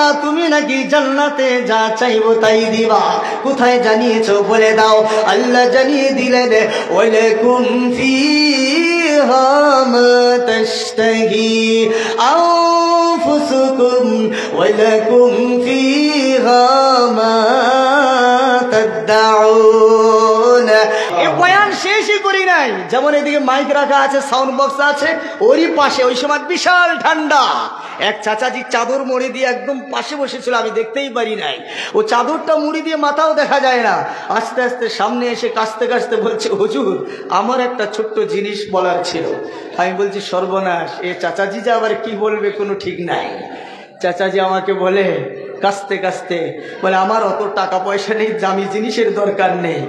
আল্লাহ তুমি নাকি জান্নাতে যা চাইবো তাই দিবা, কোথায় জানিয়েছো বলে দাও। আল্লাহ জানিয়ে দিলেন ওয়ালাকুম ফিহা মা তাশতাহি আনফুসুকুম ওয়ালাকুম ফিহা মা তাদউন। এই বয়ান শেষই করি নাই, যেমন এদিকে মাইক রাখা আছে, সাউন্ড বক্স আছে, ওরই পাশে ওই সময় বিশাল ঠান্ডা, এক চাচাজি চাদর মুড়ি দিয়ে একদম পাশে বসেছিল, আমি দেখতেই পারি নাই। ও চাদরটা মুড়ি দিয়ে মাথাও দেখা যায় না, আস্তে আস্তে সামনে এসে কাঁচতে কাঁচতে বলছে হুজুর আমার একটা ছোট্ট জিনিস বলার ছিল। আমি বলছি সর্বনাশ, এ চাচাজি যে আবার কি বলবে কোনো ঠিক নাই। চাচাজি আমাকে বলে কাঁচতে কাঁচতে বলে আমার অত টাকা পয়সা নেই, দামি জিনিসের দরকার নেই,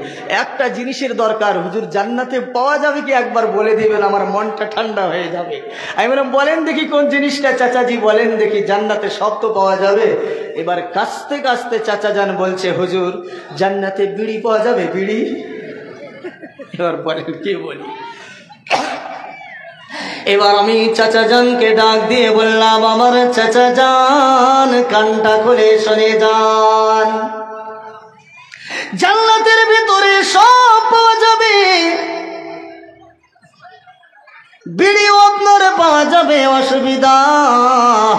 একটা জিনিসের দরকার, হুজুর জান্নাতে পাওয়া যাবে কি একবার বলে দিবেন, আমার মনটা ঠান্ডা হয়ে যাবে। আমি বললাম বলেন দেখি কোন জিনিসটা চাচাজি, বলেন দেখি, জান্নাতে সব তো পাওয়া যাবে। এবার কাঁচতে কাঁচতে চাচা যান বলছে হুজুর জান্নাতে বিড়ি পাওয়া যাবে, বিড়ি। এবার বলেন কি বলি। এবার আমি চাচা জানকে ডাক দিয়ে বললাম আমার চাচা জান কানটা খুলে শুনে যান, জান্নাতের ভিতরে সব পাওয়া যাবে, বিড়িও আপনার পাওয়া যাবে, অসুবিধা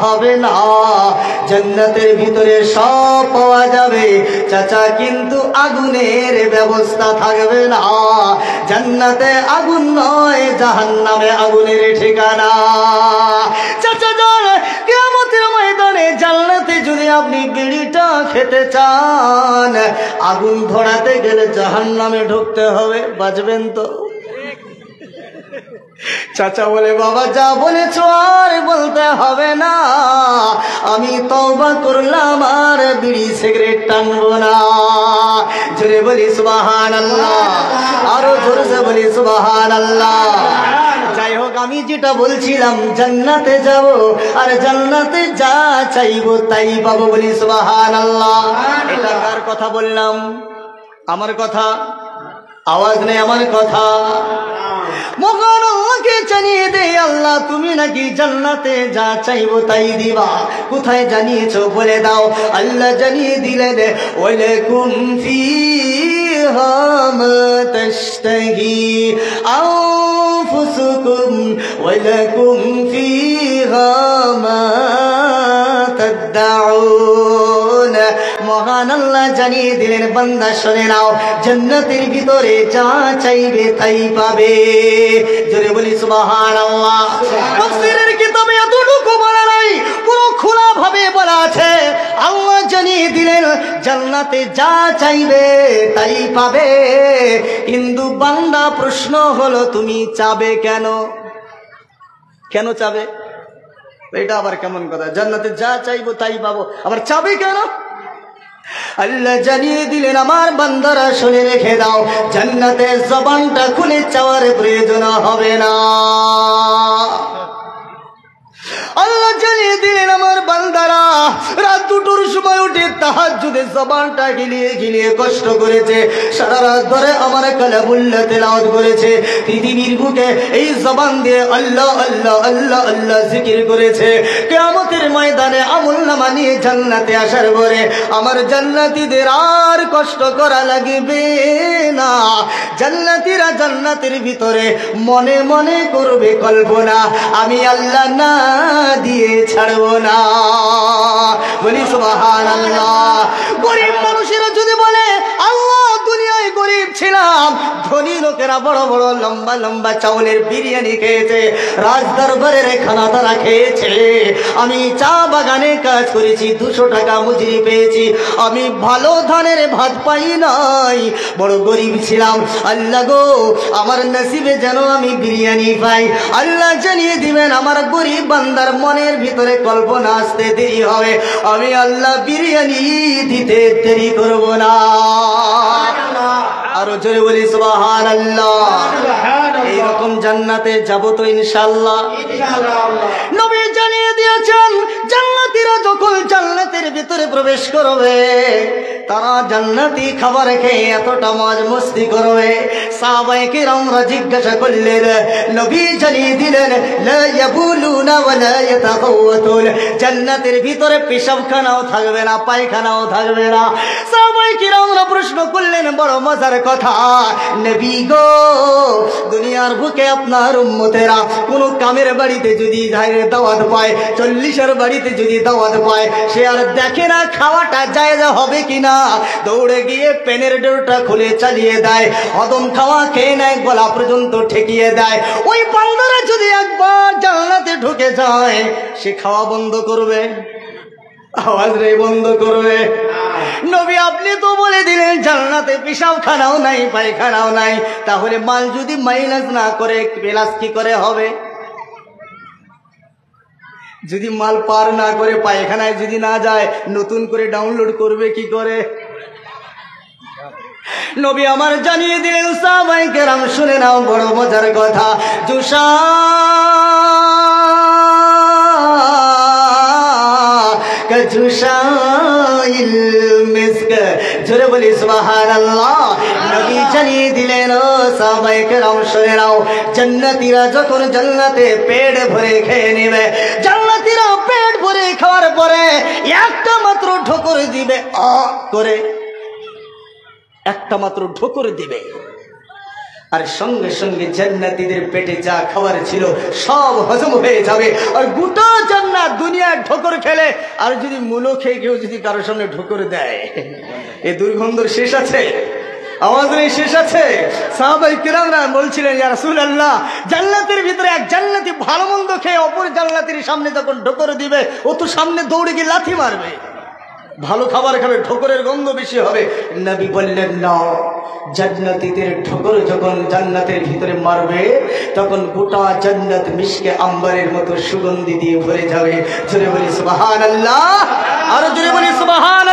হবে না, জান্নাতের ভিতরে সব পাওয়া যাবে চাচা, কিন্তু আগুনের ব্যবস্থা থাকবে না, জান্নাতে আগুন নয় জাহান্নামে আগুনের ঠিকানা। চাচা যান কিয়ামতের ময়দানে জান্নাতে যদি আপনি বিড়িটা খেতে চান, আগুন ধরাতে গেলে জাহান্নামে ঢুকতে হবে, বাঁচবেন তো? চাচা বলে বাবা যা বলেছ আর বলতে হবে না, আমি তওবা করলাম আর বিড়ি সিগারেট টানবো না। জোরে বলি সুবহানাল্লাহ, আরো জোরে বলি সুবহানাল্লাহ। যাই হোক আমি যেটা বলছিলাম জান্নাতে যাব আর জান্নাতে যা চাইবো তাই পাবো, বলি সুবহানাল্লাহ। এটা কার কথা বললাম? আমার কথা? আওয়াজ নেই আমার কথা। মহান আল্লাহকে জানিয়ে দে আল্লাহ তুমি নাকি জান্নাতে যা চাইবো তাই দিবা, কোথায় জানিয়েছো বলে দাও। আল্লাহ জানিয়ে দিলেন ওয়ালাকুম ফিহা মা তাশতাহি আনফুসুকুম ওয়ালাকুম ফিহা মা তাদউন। মহান আল্লাহ জানিয়ে দিলেন বান্দা শুনে নাও, জান্নাতের ভিতরে যা চাইবে তাই পাবে। জোরে বলি সুবহানাল্লাহ। তাফসীরের কিতাবে এতটুকু বলা নাই, পুরো খোলা ভাবে বলা আছে। আল্লাহ জানিয়ে দিলেন জান্নাতে যা চাইবে তাই পাবে, কিন্তু বান্দা প্রশ্ন হলো তুমি চাবে কেন? কেন চাবে? এটা আবার কেমন কথা? জান্নাতে যা চাইবো তাই পাবো, আবার চাবে কেন? আল্লাহ জানিয়ে দিলেন আমার বান্দারা শুনে রেখে দাও, জান্নাতে জবানটা খুলে চাওয়ার প্রয়োজন হবে না। আল্লাহ জানিয়ে দিলেন আমার বান্দারা রাত দুটোর সময় উঠে তাহাজ্জুদে জবানটা গিলিয়ে গিলিয়ে কষ্ট করেছে, সারা রাত ধরে আমার কালামুল্লাহ তেলাওয়াত করেছে, পৃথিবীর বুকে এই জবান দিয়ে আল্লাহ আল্লাহ আল্লাহ আল্লাহ জিকির করেছে। কিয়ামতের ময়দানে আমলনামা নিয়ে জান্নাতে আসার পরে আমার জান্নাতীদের আর কষ্ট করা লাগবে না। জান্নাতীরা জান্নাতের ভিতরে মনে মনে করবে কল্পনা, আমি আল্লাহ না দিয়ে ছাড়বো না, বলি সুবহানাল্লাহ। গরিব মানুষেরা যদি বলে আল্লাহ দুনিয়ায় গরিব ছিলাম, ধনী লোকেরা বড় বড় লম্বা লম্বা চাউলের বিরিয়ানি খেয়েছে, রাজদরবারের খানা তারা খেয়েছে, আমি চা বাগানে কাজ করেছি 200 টাকা মজুরি পেয়েছি, আমি ভালো ধানের ভাত পাই নাই, বড় গরিব ছিলাম, আল্লাহ গো আমার নসিবে যেন আমি বিরিয়ানি পাই। আল্লাহ জানিয়ে দিবেন আমার গরিব বান্দার মনের ভিতরে কল্পনা আসতে দেরি হবে, আমি আল্লাহ বিরিয়ানি দিতে দেরি করব না। আরো জোরে বলি সুবহানাল্লাহ। এইরকম জান্নাতে যাব তো ইনশাআল্লাহ। নবী জানিয়ে দিয়েছেন জান্নাতীরা যখন জান্নাতের ভিতরে প্রবেশ করবে তারা জান্নাতি খাবার খেয়ে এতটা মজ মস্তি করবে। সাহাবায়ে কিরামরা জিজ্ঞাসা করলেন, নবী জানিয়ে দিলেন, লা ইয়াবুলুনা ওয়া লা ইয়াতাগাওয়াতুন, জান্নাতের ভিতরে পেশাবখানাও থাকবে না, পায়খানাও থাকবে না। সাহাবায়ে কিরামরা প্রশ্ন করলেন, বড় মজার কথা নবী গো, দুনিয়ার বুকে আপনার উম্মতেরা কোন কামের বাড়িতে যদি দাওয়াত পায়, 40-এর বাড়িতে যদি দাওয়াত পায়, সে আর দেখে না খাওয়াটা জায়েজ হবে কিনা, দৌড়ে গিয়ে পেনের ডোরটা খুলে চালিয়ে দেয়, হদম খাওয়া খেয়ে নেয়, গলা পর্যন্ত ঠেকিয়ে দেয়। ওই বান্দারা যদি একবার জান্নাতে ঢুকে যায়, সে খাওয়া বন্ধ করবে, আওয়াজ রে বন্ধ করবে। নবী আপনি তো বলে দিলেন জান্নাতে পেশাবখানাও নাই, পায়খানাও নাই, তাহলে মাল যদি মাইনাস না করে প্লাস কি করে হবে? যদি মাল পার না করে, পায়খানায় যদি না যায়, নতুন করে ডাউনলোড করবে কি করে? নবী আমার জানিয়ে দিলেন, সাহাবায়ে কেরাম শুনে নাও, বড় মজার কথা। জুসা জুসাইল মিস্ক, জোরে বলি সুবহানাল্লাহ। নবী জানিয়ে দিলেন, ও সাহাবায়ে কেরাম শুনে নাও, জান্নাতীরা যখন জান্নাতে পেট ভরে খেয়ে নেবে, জান্নাতীরা পেট ভরে খাওয়ার পরে একটা মাত্র ঠোকর দিবে, করে একটা মাত্র ঠোকর দিবে, আর সঙ্গে সঙ্গে জান্নাতীদের পেটে যা খাবার ছিল সব হজম হয়ে যাবে। আর গোটা জান্নাত দুনিয়ার ঠোকর খেলে, আর যদি মূলো খেয়ে কেউ যদি কারোর সামনে ঠোকর দেয়, এই দুর্গন্ধর শেষ আছে? আওয়াজ নেই শেষ আছে? সাহাবায়ে কিরামরা বলছিলেন, ইয়া রাসূলুল্লাহ, জান্নাতের ভিতরে এক জান্নাতি ভালো মন্দ খেয়ে অপর জান্নাতীর সামনে যখন ঠোকর দিবে, ও তো সামনে দৌড়ে গিয়ে লাথি মারবে, ভালো খাবার খাবে, ঠোকরের গন্ধ বেশি হবে। নবী বললেন, না, জান্নাতীদের ঠোকর যখন জান্নাতের ভিতরে মারবে, তখন গোটা জান্নাত মিশকে আম্বরের মতো সুগন্ধি দিয়ে ভরে যাবে। জোরে বলি সুবহানাল্লাহ, আর জোরে বলি সুবহানাল্লাহ।